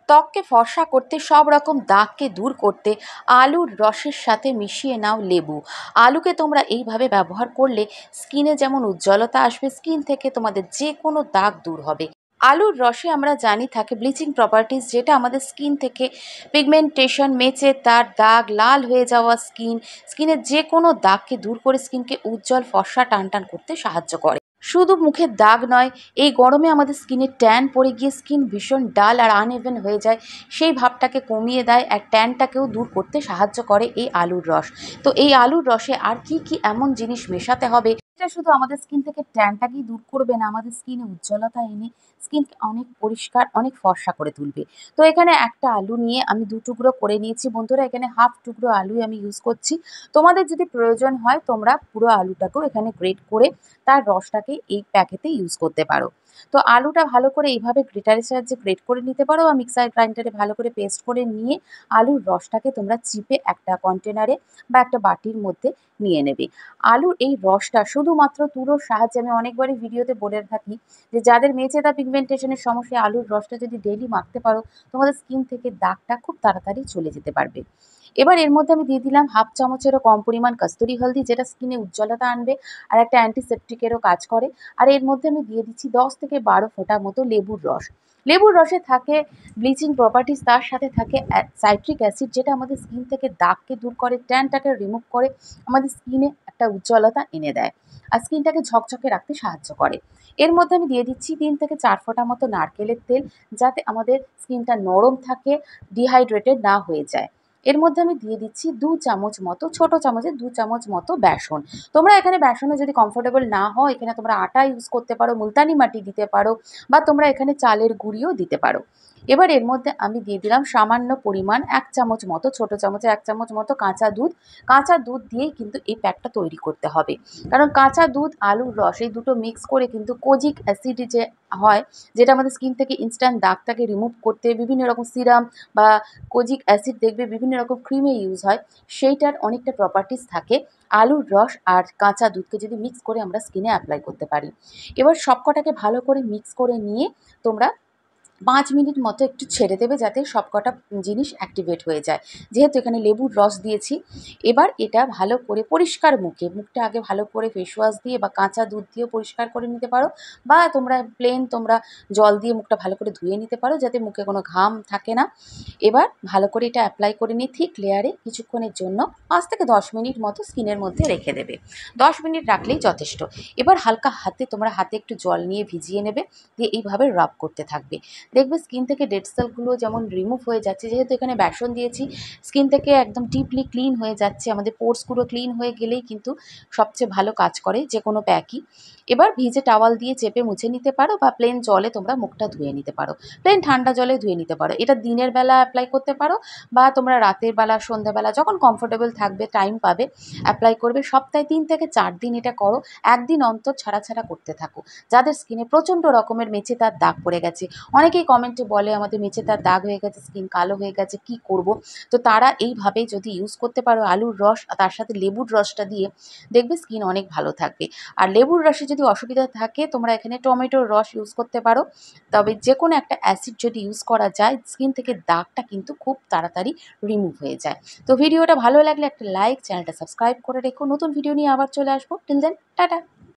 ত্বককে ফর্সা করতে, সব রকম দাগকে দূর করতে আলুর রসের সাথে মিশিয়ে নাও লেবু। আলুকে তোমরা এইভাবে ব্যবহার করলে স্কিনে যেমন উজ্জ্বলতা আসবে, স্কিন থেকে তোমাদের যে কোনো দাগ দূর হবে। আলুর রসে আমরা জানি থাকে ব্লিচিং প্রপার্টিস, যেটা আমাদের স্কিন থেকে পিগমেন্টেশন, মেচে তার দাগ, লাল হয়ে যাওয়া স্কিনের যে কোনো দাগকে দূর করে স্কিনকে উজ্জ্বল ফর্সা টান টান করতে সাহায্য করে। শুধু মুখের দাগ নয়, এই গরমে আমাদের স্কিনে ট্যান পড়ে গিয়ে স্কিন ভীষণ ডাল আর আনইভেন হয়ে যায়, সেই ভাবটাকে কমিয়ে দেয় আর ট্যানটাকেও দূর করতে সাহায্য করে এই আলুর রস। তো এই আলুর রসে আর কি কি এমন জিনিস মেশাতে হবে, এটা শুধু আমাদের স্কিন থেকে ট্যানটাকেই দূর করবে না, আমাদের স্কিনে উজ্জ্বলতা এনে স্কিনকে অনেক পরিষ্কার, অনেক ফর্সা করে তুলবে। তো এখানে একটা আলু নিয়ে আমি 2 টুকরো করে নিয়েছি বন্ধুরা। এখানে হাফ টুকরো আলুই আমি ইউজ করছি। তোমাদের যদি প্রয়োজন হয় তোমরা পুরো আলুটাকেও এখানে গ্রেট করে তার রসটাকে এই প্যাকেতে ইউজ করতে পারো। তো আলুটা ভালো করে এইভাবে গ্রেটারের সাহায্যে গ্রেট করে নিতে পারো বা মিক্সার গ্রাইন্ডারে ভালো করে পেস্ট করে নিয়ে আলুর রসটাকে তোমরা চিপে একটা কন্টেনারে বা একটা বাটির মধ্যে নিয়ে নেবে। আলুর এই রসটা শুধুমাত্র তুলোর সাহায্যে, আমি অনেকবারই ভিডিওতে বলে থাকি যে যাদের মেচেদা পিগমেন্টেশনের সমস্যা, আলুর রসটা যদি ডেইলি মাখতে পারো তোমাদের স্কিন থেকে দাগটা খুব তাড়াতাড়ি চলে যেতে পারবে। এবার এর মধ্যে আমি দিয়ে দিলাম হাফ চামচেরও কম পরিমাণ কস্তুরি হলদি, যেটা স্কিনে উজ্জ্বলতা আনবে আর একটা অ্যান্টিসেপটিকেরও কাজ করে। আর এর মধ্যে আমি দিয়ে দিচ্ছি 10 থেকে 12 ফোঁটা মতো লেবুর রস। লেবুর রসে থাকে ব্লিচিং প্রপার্টিস, তার সাথে থাকে সাইট্রিক অ্যাসিড, যেটা আমাদের স্কিন থেকে দাগকে দূর করে, ট্যানটাকে রিমুভ করে, আমাদের স্কিনে একটা উজ্জ্বলতা এনে দেয় আর স্কিনটাকে ঝকঝকে রাখতে সাহায্য করে। এর মধ্যে আমি দিয়ে দিচ্ছি 3 থেকে 4 ফোঁটা মতো নারকেলের তেল, যাতে আমাদের স্কিনটা নরম থাকে, ডিহাইড্রেটেড না হয়ে যায়। এর মধ্যে আমি দিয়ে দিচ্ছি 2 চামচ মতো, ছোট চামচে 2 চামচ মতো বেসন। তোমরা এখানে বেসনে যদি কমফোর্টেবল না হও, এখানে তোমরা আটা ইউজ করতে পারো, মুলতানি মাটি দিতে পারো বা তোমরা এখানে চালের গুঁড়িও দিতে পারো। এবার এর মধ্যে আমি দিয়ে দিলাম সামান্য পরিমাণ 1 চামচ মতো, ছোট চামচে 1 চামচ মতো কাঁচা দুধ। কাঁচা দুধ দিয়েই কিন্তু এই প্যাকটা তৈরি করতে হবে। কারণ কাঁচা দুধ, আলুর রস এই দুটো মিক্স করে কিন্তু কোজিক অ্যাসিড যে হয়, যেটা আমাদের স্কিন থেকে ইনস্ট্যান্ট দাগটাকে রিমুভ করতে বিভিন্ন রকম সিরাম বা কোজিক অ্যাসিড দেখবে বিভিন্ন রকম ক্রিমে ইউজ হয়, সেইটার অনেকটা প্রপার্টিস থাকে আলুর রস আর কাঁচা দুধকে যদি মিক্স করে আমরা স্কিনে অ্যাপ্লাই করতে পারি। এবার সবকটাকে ভালো করে মিক্স করে নিয়ে তোমরা 5 মিনিট মতো একটু ছেড়ে দেবে, যাতে সবকটা জিনিস অ্যাক্টিভেট হয়ে যায়। যেহেতু এখানে লেবুর রস দিয়েছি, এবার এটা ভালো করে পরিষ্কার মুখটা আগে ভালো করে ফেস ওয়াশ দিয়ে বা কাঁচা দুধ দিয়েও পরিষ্কার করে নিতে পারো, বা তোমরা তোমরা জল দিয়ে মুখটা ভালো করে ধুয়ে নিতে পারো, যাতে মুখে কোনো ঘাম থাকে না। এবার ভালো করে এটা অ্যাপ্লাই করে নিয়ে থিক লেয়ারে কিছুক্ষণের জন্য 5 থেকে 10 মিনিট মতো স্কিনের মধ্যে রেখে দেবে। 10 মিনিট রাখলেই যথেষ্ট। এবার হালকা হাতে তোমরা হাতে একটু জল নিয়ে ভিজিয়ে নেবে, দিয়ে এইভাবে রাব করতে থাকবে। দেখবে স্কিন থেকে ডেড সেলগুলো যেমন রিমুভ হয়ে যাচ্ছে, যেহেতু এখানে বেসন দিয়েছি স্কিন থেকে একদম ডিপলি ক্লিন হয়ে যাচ্ছে। আমাদের পোর্সগুলো ক্লিন হয়ে গেলেই কিন্তু সবচেয়ে ভালো কাজ করে যে কোনো প্যাকই। এবার ভিজে টাওয়াল দিয়ে চেপে মুছে নিতে পারো বা প্লেন জলে তোমরা মুখটা ধুয়ে নিতে পারো, প্লেন ঠান্ডা জলে ধুয়ে নিতে পারো। এটা দিনের বেলা অ্যাপ্লাই করতে পারো বা তোমরা রাতের বেলা, সন্ধ্যাবেলা যখন কমফোর্টেবল থাকবে, টাইম পাবে, অ্যাপ্লাই করবে। সপ্তাহে 3 থেকে 4 দিন এটা করো, একদিন অন্তর ছাড়া ছাড়া করতে থাকো। যাদের স্কিনে প্রচণ্ড রকমের মেচে তার দাগ পড়ে গেছে, অনেকেই কমেন্টে বলে আমাদের মেচে তার দাগ হয়ে গেছে, স্কিন কালো হয়ে গেছে, কি করব? তো তারা এইভাবে যদি ইউজ করতে পারো আলুর রস আর তার সাথে লেবুর রসটা দিয়ে, দেখবে স্কিন অনেক ভালো থাকবে। আর লেবুর রসে যদি অসুবিধা থাকে তোমরা এখানে টমেটোর রস ইউজ করতে পারো। তবে যে কোনো একটা অ্যাসিড যদি ইউজ করা যায়, স্কিন থেকে দাগটা কিন্তু খুব তাড়াতাড়ি রিমুভ হয়ে যায়। তো ভিডিওটা ভালো লাগলে একটা লাইক, চ্যানেলটা সাবস্ক্রাইব করে রেখো। নতুন ভিডিও নিয়ে আবার চলে আসবো। Till then, tata.